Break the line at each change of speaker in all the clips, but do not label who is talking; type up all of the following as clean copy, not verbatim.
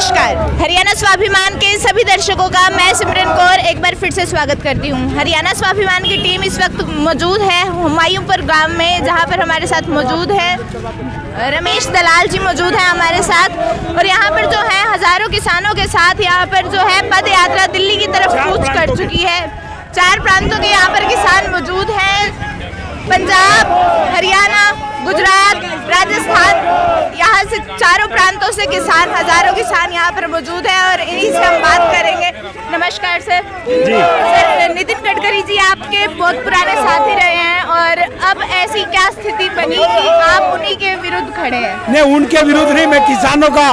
नमस्कार। हरियाणा स्वाभिमान के सभी दर्शकों का मैं सिमरन कौर एक बार फिर से स्वागत करती हूँ। हरियाणा स्वाभिमान की टीम इस वक्त मौजूद है हुमायूंपुर गांव में, जहाँ पर हमारे साथ मौजूद है रमेश दलाल जी मौजूद हैं हमारे साथ। और यहाँ पर जो है हजारों किसानों के साथ यहाँ पर जो है पद यात्रा दिल्ली की तरफ कूच कर चुकी है। 4 प्रांतों के यहाँ पर किसान मौजूद हैं, पंजाब, हरियाणा, गुजरात, राजस्थान, यहाँ से चारों प्रांतों से किसान, हजारों किसान यहाँ पर मौजूद हैं और इन्हीं से हम बात करेंगे। नमस्कार सर। जी सर, नितिन गडकरी जी आपके बहुत पुराने साथी रहे हैं और अब ऐसी क्या स्थिति बनी कि आप उन्हीं के विरुद्ध खड़े हैं?
नहीं, उनके विरुद्ध नहीं, मैं किसानों का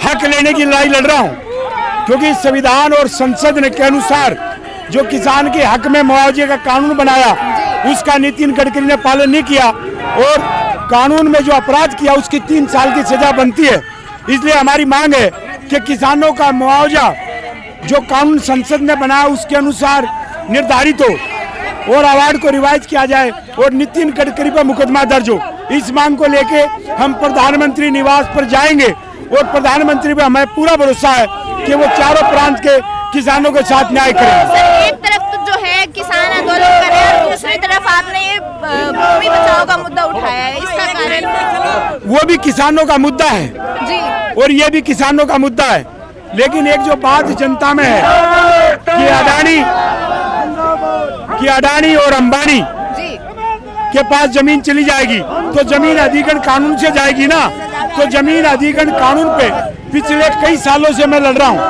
हक लेने की लड़ाई लड़ रहा हूँ, क्योंकि संविधान और संसद के अनुसार जो किसान के हक में मुआवजे का कानून बनाया उसका नितिन गडकरी ने पालन नहीं किया और कानून में जो अपराध किया उसकी 3 साल की सजा बनती है। इसलिए हमारी मांग है कि किसानों का मुआवजा जो कानून संसद ने बनाया उसके अनुसार निर्धारित हो और अवार्ड को रिवाइज किया जाए और नितिन गडकरी पर मुकदमा दर्ज हो। इस मांग को लेके हम प्रधानमंत्री निवास पर जाएंगे और प्रधानमंत्री पर हमें पूरा भरोसा है कि वो चारों प्रांत के किसानों के साथ न्याय करेंगे।
एक तरफ तो जो है किसान आंदोलन कर रहे हैं और दूसरी तरफ आपने ये भूमि बचाओ का मुद्दा उठाया है, इसका कारण?
वो भी किसानों का मुद्दा है
जी
और ये भी किसानों का मुद्दा है, लेकिन एक जो बात जनता में है कि अडानी और अंबानी
जी
के पास जमीन चली जाएगी तो जमीन अधिग्रहण कानून से जाएगी ना, तो जमीन अधिग्रहण कानून पे पिछले कई सालों से मैं लड़ रहा हूँ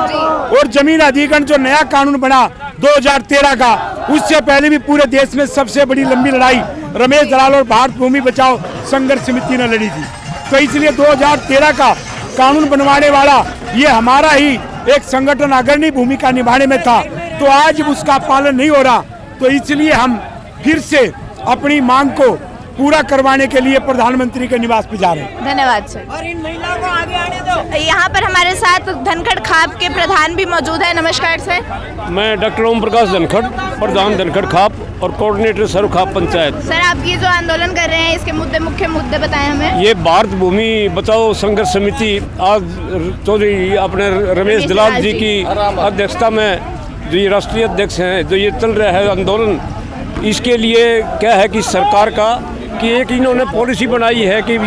और जमीन अधिग्रहण जो नया कानून बना 2013 का, उससे पहले भी पूरे देश में सबसे बड़ी लंबी लड़ाई रमेश दलाल और भारत भूमि बचाओ संघर्ष समिति ने लड़ी थी। तो इसलिए 2013 का कानून बनवाने वाला ये हमारा ही एक संगठन अग्रणी भूमिका निभाने में था, तो आज उसका पालन नहीं हो रहा, तो इसलिए हम फिर से अपनी मांग को पूरा करवाने के लिए प्रधानमंत्री के निवास पे जा रहे हैं।
धन्यवाद सर। और इन महिलाओं को आगे आने दो। यहाँ पर हमारे साथ धनखड़ खाप के प्रधान भी मौजूद है। नमस्कार सर।
मैं डॉक्टर ओम प्रकाश धनखड़, प्रधान धनखड़ खाप और कोऑर्डिनेटर सरू खाप पंचायत।
सर, आप ये जो आंदोलन कर रहे हैं इसके मुख्य मुद्दे बताएं हमें।
ये भारत भूमि बचाओ संघर्ष समिति आज चौधरी अपने रमेश दलाल जी की अध्यक्षता में जो ये राष्ट्रीय अध्यक्ष हैं, जो ये चल रहा है आंदोलन, इसके लिए क्या है कि सरकार का कि एक इन्होंने पॉलिसी बनाई है कि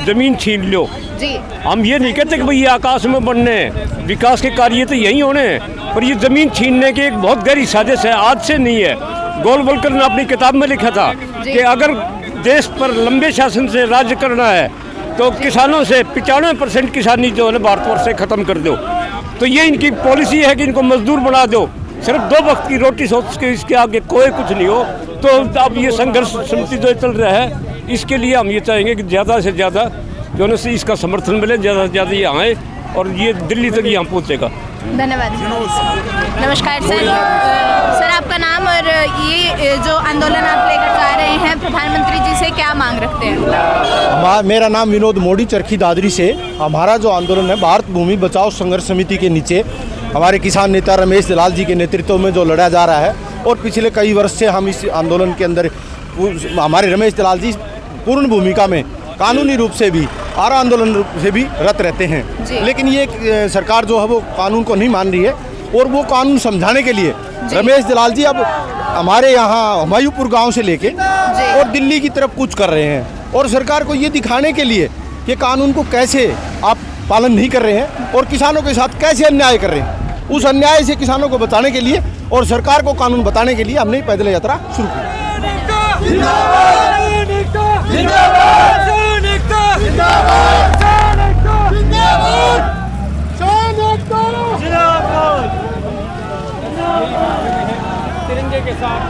जमीन छीन लो
जी। हम
ये नहीं कहते कि भाई ये आकाश में बनने, विकास के कार्य तो यही होने, पर ये जमीन छीनने की एक बहुत गहरी साजिश है, आज से नहीं है। गोलवलकर ने अपनी किताब में लिखा था कि अगर देश पर लंबे शासन से राज्य करना है तो किसानों से 95% किसानी जो है भारतवर्ष से खत्म कर दो। तो ये इनकी पॉलिसी है कि इनको मजदूर बना दो, सिर्फ 2 वक्त की रोटी सोच के इसके आगे कोई कुछ नहीं हो। तो अब ये संघर्ष समिति जो चल रहा है, इसके लिए हम ये चाहेंगे कि ज़्यादा से ज़्यादा जो है इसका समर्थन मिले, ज़्यादा से ज़्यादा ये आए और ये दिल्ली तक यहाँ पहुँचेगा।
धन्यवाद। नमस्कार सर। सर, आपका नाम और ये जो आंदोलन आप लेकर जा रहे हैं, प्रधानमंत्री जी से क्या मांग रखते हैं?
मेरा नाम विनोद मोदी, चरखी दादरी से। हमारा जो आंदोलन है भारत भूमि बचाओ संघर्ष समिति के नीचे हमारे किसान नेता रमेश दलाल जी के नेतृत्व में जो लड़ा जा रहा है और पिछले कई वर्ष से हम इस आंदोलन के अंदर हमारे रमेश दलाल जी पूर्ण भूमिका में कानूनी रूप से भी और आंदोलन रूप से भी रत रहते हैं, लेकिन ये सरकार जो है वो कानून को नहीं मान रही है और वो कानून समझाने के लिए रमेश दलाल जी अब हमारे यहाँ हुमायूंपुर गांव से लेके और दिल्ली की तरफ कूच कर रहे हैं और सरकार को ये दिखाने के लिए कि कानून को कैसे आप पालन नहीं कर रहे हैं और किसानों के साथ कैसे अन्याय कर रहे हैं, उस अन्याय से किसानों को बचाने के लिए और सरकार को कानून बताने के लिए हमने पैदल यात्रा शुरू की।
तिरंगे के साथ